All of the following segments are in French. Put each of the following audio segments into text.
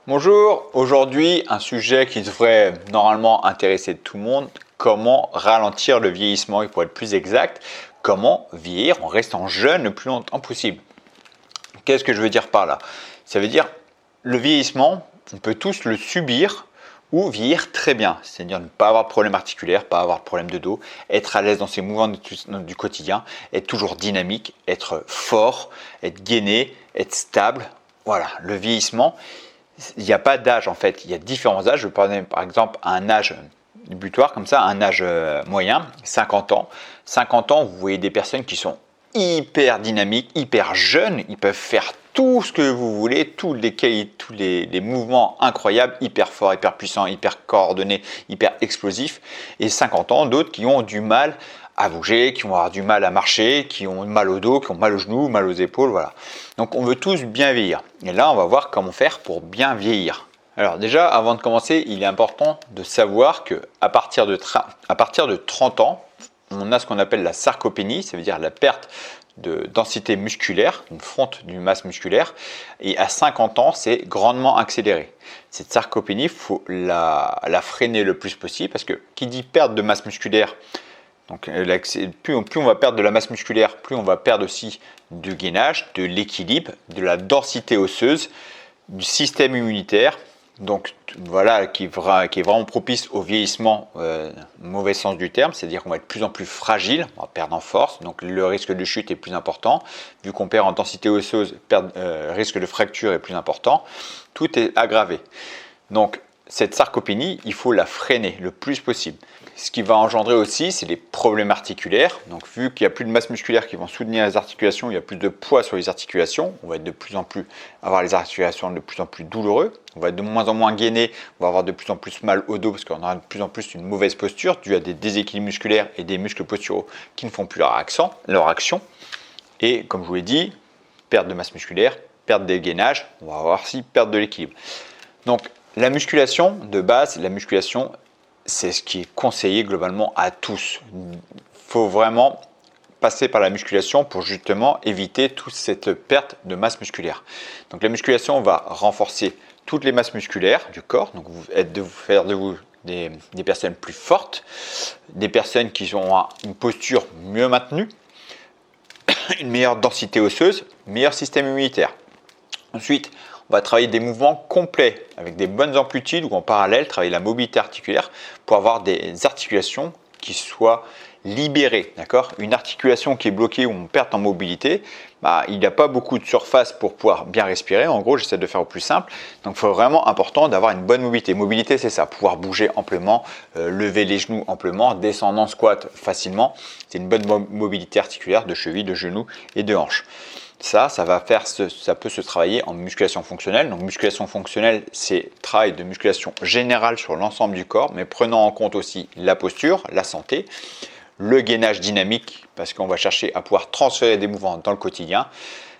Bonjour, aujourd'hui un sujet qui devrait normalement intéresser tout le monde, comment ralentir le vieillissement et pour être plus exact, comment vieillir en restant jeune le plus longtemps possible. Qu'est-ce que je veux dire par là? Ça veut dire le vieillissement, on peut tous le subir ou vieillir très bien, c'est-à-dire ne pas avoir de problème articulaire, pas avoir de problème de dos, être à l'aise dans ses mouvements du quotidien, être toujours dynamique, être fort, être gainé, être stable. Voilà, le vieillissement, il n'y a pas d'âge en fait, il y a différents âges. Je vais prendre par exemple un âge butoir comme ça, un âge moyen, 50 ans. 50 ans, vous voyez des personnes qui sont hyper dynamiques, hyper jeunes, ils peuvent faire tout ce que vous voulez, tous les mouvements incroyables, hyper forts, hyper puissants, hyper coordonnés, hyper explosifs. Et 50 ans, d'autres qui ont du mal à bouger, qui vont avoir du mal à marcher, qui ont mal au dos, qui ont mal aux genoux, mal aux épaules, voilà. Donc on veut tous bien vieillir. Et là, on va voir comment faire pour bien vieillir. Alors déjà, avant de commencer, il est important de savoir qu'à partir de 30 ans, on a ce qu'on appelle la sarcopénie, ça veut dire la perte de densité musculaire, une fonte d'une masse musculaire, et à 50 ans, c'est grandement accéléré. Cette sarcopénie, il faut la freiner le plus possible, parce que qui dit perte de masse musculaire, donc plus on va perdre de la masse musculaire, plus on va perdre aussi du gainage, de l'équilibre, de la densité osseuse, du système immunitaire. Donc voilà, qui est vraiment propice au vieillissement, mauvais sens du terme, c'est-à-dire qu'on va être de plus en plus fragile, on va perdre en force, donc le risque de chute est plus important. Vu qu'on perd en densité osseuse, risque de fracture est plus important. Tout est aggravé. Donc cette sarcopénie, il faut la freiner le plus possible. Ce qui va engendrer aussi, c'est les problèmes articulaires. Donc vu qu'il n'y a plus de masse musculaire qui vont soutenir les articulations, il y a plus de poids sur les articulations, on va être de plus en plus avoir les articulations de plus en plus douloureux, on va être de moins en moins gainé, on va avoir de plus en plus mal au dos parce qu'on aura de plus en plus une mauvaise posture due à des déséquilibres musculaires et des muscles posturaux qui ne font plus leur action. Et comme je vous l'ai dit, perte de masse musculaire, perte de gainage, on va avoir aussi perte de l'équilibre. Donc la musculation de base, c'est ce qui est conseillé globalement à tous. Il faut vraiment passer par la musculation pour justement éviter toute cette perte de masse musculaire. Donc la musculation va renforcer toutes les masses musculaires du corps, donc faire de vous des personnes plus fortes, des personnes qui ont une posture mieux maintenue, une meilleure densité osseuse, meilleur système immunitaire. Ensuite, on va travailler des mouvements complets avec des bonnes amplitudes ou en parallèle travailler la mobilité articulaire pour avoir des articulations qui soient libérées. D'accord ? Une articulation qui est bloquée ou on perd en mobilité, il n'y a pas beaucoup de surface pour pouvoir bien respirer. En gros, j'essaie de faire au plus simple. Donc, il faut vraiment important d'avoir une bonne mobilité. Mobilité, c'est ça, pouvoir bouger amplement, lever les genoux amplement, descendre en squat facilement. C'est une bonne mobilité articulaire de cheville, de genoux et de hanches. Ça peut se travailler en musculation fonctionnelle. Donc musculation fonctionnelle, c'est travail de musculation générale sur l'ensemble du corps, mais prenant en compte aussi la posture, la santé, le gainage dynamique, parce qu'on va chercher à pouvoir transférer des mouvements dans le quotidien.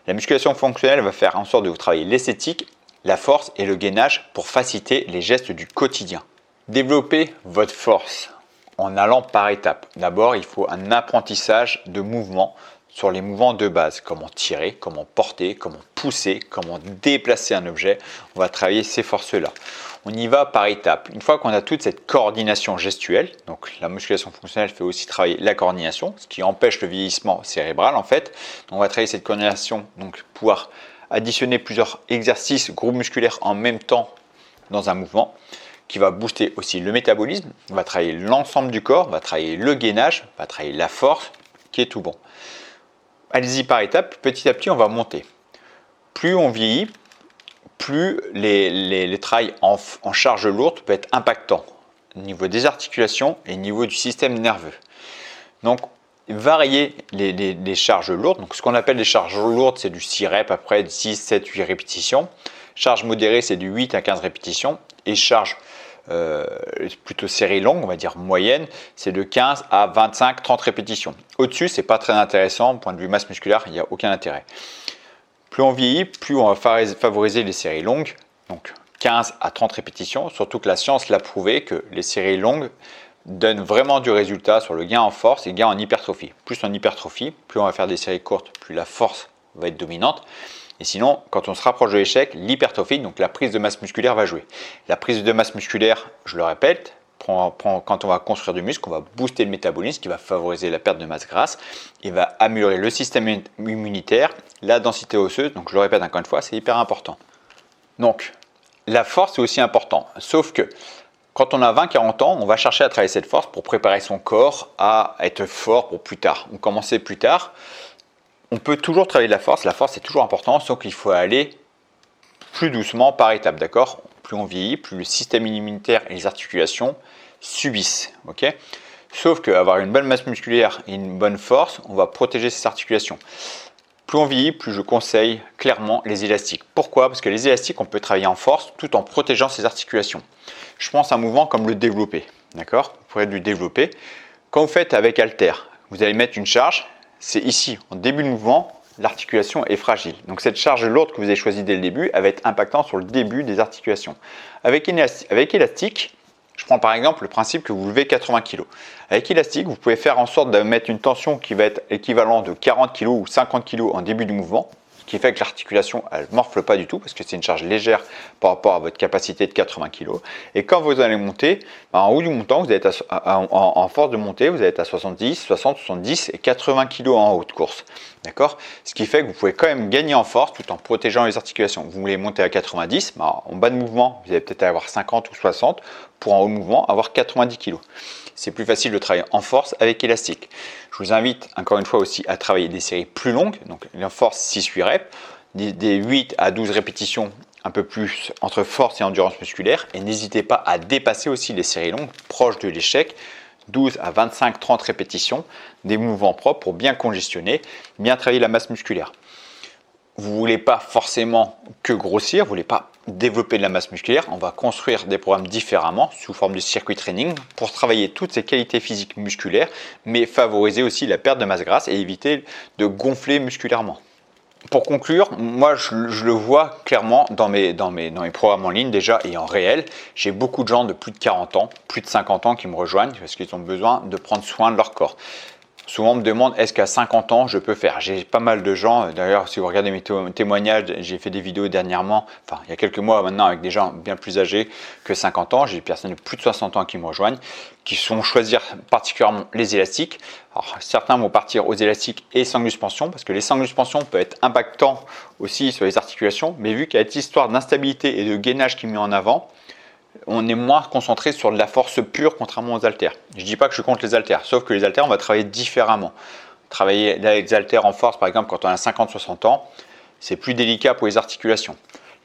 La musculation fonctionnelle va faire en sorte de vous travailler l'esthétique, la force et le gainage pour faciliter les gestes du quotidien. Développez votre force en allant par étapes. D'abord, il faut un apprentissage de mouvements sur les mouvements de base, comment tirer, comment porter, comment pousser, comment déplacer un objet. On va travailler ces forces-là. On y va par étapes. Une fois qu'on a toute cette coordination gestuelle, donc la musculation fonctionnelle fait aussi travailler la coordination, ce qui empêche le vieillissement cérébral en fait. Donc on va travailler cette coordination, donc pouvoir additionner plusieurs exercices, groupes musculaires en même temps dans un mouvement, qui va booster aussi le métabolisme. On va travailler l'ensemble du corps, on va travailler le gainage, on va travailler la force, qui est tout bon. Allez-y par étapes, petit à petit on va monter. Plus on vieillit, plus les travails en charge lourde peuvent être impactants au niveau des articulations et au niveau du système nerveux. Donc varier les charges lourdes. Donc ce qu'on appelle les charges lourdes, c'est du 6 reps, après 6, 7, 8 répétitions. Charge modérée, c'est du 8 à 15 répétitions. Et charge plutôt série longue, on va dire moyenne, c'est de 15 à 25, 30 répétitions. Au-dessus, c'est pas très intéressant, point de vue masse musculaire, il n'y a aucun intérêt. Plus on vieillit, plus on va favoriser les séries longues, donc 15 à 30 répétitions, surtout que la science l'a prouvé que les séries longues donnent vraiment du résultat sur le gain en force et gain en hypertrophie. Plus on hypertrophie, plus on va faire des séries courtes, plus la force va être dominante. Et sinon, quand on se rapproche de l'échec, l'hypertrophie, donc la prise de masse musculaire va jouer. La prise de masse musculaire, je le répète, quand on va construire du muscle, on va booster le métabolisme qui va favoriser la perte de masse grasse, il va améliorer le système immunitaire, la densité osseuse, donc je le répète encore une fois, c'est hyper important. Donc, la force est aussi important, sauf que quand on a 20-40 ans, on va chercher à travailler cette force pour préparer son corps à être fort pour plus tard. On commençait plus tard, on peut toujours travailler de la force est toujours important, sauf qu'il faut aller plus doucement par étapes, d'accord? Plus on vieillit, plus le système immunitaire et les articulations subissent, ok? Sauf qu'avoir une bonne masse musculaire et une bonne force, on va protéger ces articulations. Plus on vieillit, plus je conseille clairement les élastiques. Pourquoi? Parce que les élastiques, on peut travailler en force tout en protégeant ses articulations. Je pense à un mouvement comme le développé, d'accord? Vous pourrez du développer. Quand vous faites avec halter, vous allez mettre une charge, c'est ici, en début de mouvement, l'articulation est fragile. Donc cette charge lourde que vous avez choisie dès le début, elle va être impactante sur le début des articulations. Avec élastique, je prends par exemple le principe que vous levez 80 kg. Avec élastique, vous pouvez faire en sorte de mettre une tension qui va être équivalente de 40 kg ou 50 kg en début du mouvement, ce qui fait que l'articulation elle morfle pas du tout parce que c'est une charge légère par rapport à votre capacité de 80 kg. Et quand vous allez monter, en haut du montant, vous allez être en force de montée, vous allez être à 70, 60, 70 et 80 kg en haute course. D'accord? Ce qui fait que vous pouvez quand même gagner en force tout en protégeant les articulations. Vous voulez monter à 90, en bas de mouvement, vous allez peut-être avoir 50 ou 60 pour en haut de mouvement avoir 90 kg. C'est plus facile de travailler en force avec élastique. Je vous invite encore une fois aussi à travailler des séries plus longues, donc en force 6-8 reps, des 8 à 12 répétitions un peu plus entre force et endurance musculaire. Et n'hésitez pas à dépasser aussi les séries longues proches de l'échec, 12 à 25-30 répétitions, des mouvements propres pour bien congestionner, bien travailler la masse musculaire. Vous ne voulez pas forcément que grossir, vous ne voulez pas développer de la masse musculaire, on va construire des programmes différemment sous forme de circuit training pour travailler toutes ces qualités physiques musculaires, mais favoriser aussi la perte de masse grasse et éviter de gonfler musculairement. Pour conclure, moi je le vois clairement dans mes programmes en ligne déjà et en réel. J'ai beaucoup de gens de plus de 40 ans, plus de 50 ans qui me rejoignent parce qu'ils ont besoin de prendre soin de leur corps. Souvent, on me demande est-ce qu'à 50 ans, je peux faire. J'ai pas mal de gens, d'ailleurs, si vous regardez mes témoignages, j'ai fait des vidéos dernièrement, enfin, il y a quelques mois maintenant, avec des gens bien plus âgés que 50 ans. J'ai des personnes de plus de 60 ans qui me rejoignent, qui sont choisir particulièrement les élastiques. Alors, certains vont partir aux élastiques et sangles de suspension, parce que les sangles de suspension peuvent être impactants aussi sur les articulations, mais vu qu'il y a cette histoire d'instabilité et de gainage qui est mis en avant, on est moins concentré sur de la force pure contrairement aux haltères. Je ne dis pas que je suis contre les haltères, sauf que les haltères, on va travailler différemment. Travailler avec les haltères en force, par exemple, quand on a 50-60 ans, c'est plus délicat pour les articulations.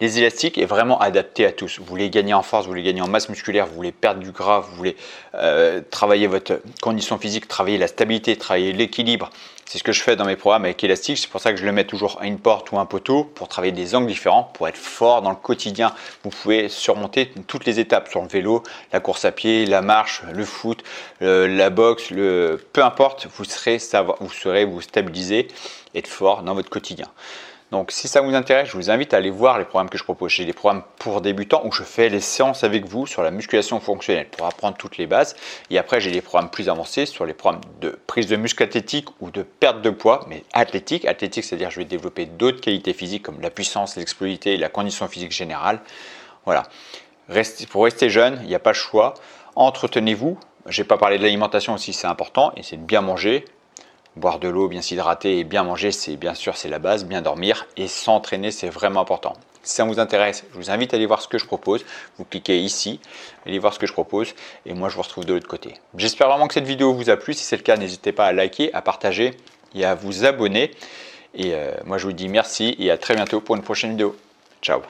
Les élastiques est vraiment adapté à tous. Vous voulez gagner en force, vous voulez gagner en masse musculaire, vous voulez perdre du gras, vous voulez travailler votre condition physique, travailler la stabilité, travailler l'équilibre. C'est ce que je fais dans mes programmes avec élastique. C'est pour ça que je le mets toujours à une porte ou un poteau pour travailler des angles différents, pour être fort dans le quotidien. Vous pouvez surmonter toutes les étapes sur le vélo, la course à pied, la marche, le foot, la boxe, peu importe, vous serez vous stabiliser, être fort dans votre quotidien. Donc si ça vous intéresse, je vous invite à aller voir les programmes que je propose. J'ai des programmes pour débutants où je fais les séances avec vous sur la musculation fonctionnelle pour apprendre toutes les bases. Et après, j'ai des programmes plus avancés sur les programmes de prise de muscle athlétique ou de perte de poids, mais athlétique. Athlétique, c'est-à-dire je vais développer d'autres qualités physiques comme la puissance, l'explosivité et la condition physique générale. Voilà. Pour rester jeune, il n'y a pas le choix. Entretenez-vous. Je n'ai pas parlé de l'alimentation aussi, c'est important. Et c'est de bien manger. Boire de l'eau, bien s'hydrater et bien manger, c'est bien sûr c'est la base, bien dormir et s'entraîner, c'est vraiment important. Si ça vous intéresse, je vous invite à aller voir ce que je propose. Vous cliquez ici, allez voir ce que je propose et moi je vous retrouve de l'autre côté. J'espère vraiment que cette vidéo vous a plu. Si c'est le cas, n'hésitez pas à liker, à partager et à vous abonner. Et moi je vous dis merci et à très bientôt pour une prochaine vidéo. Ciao.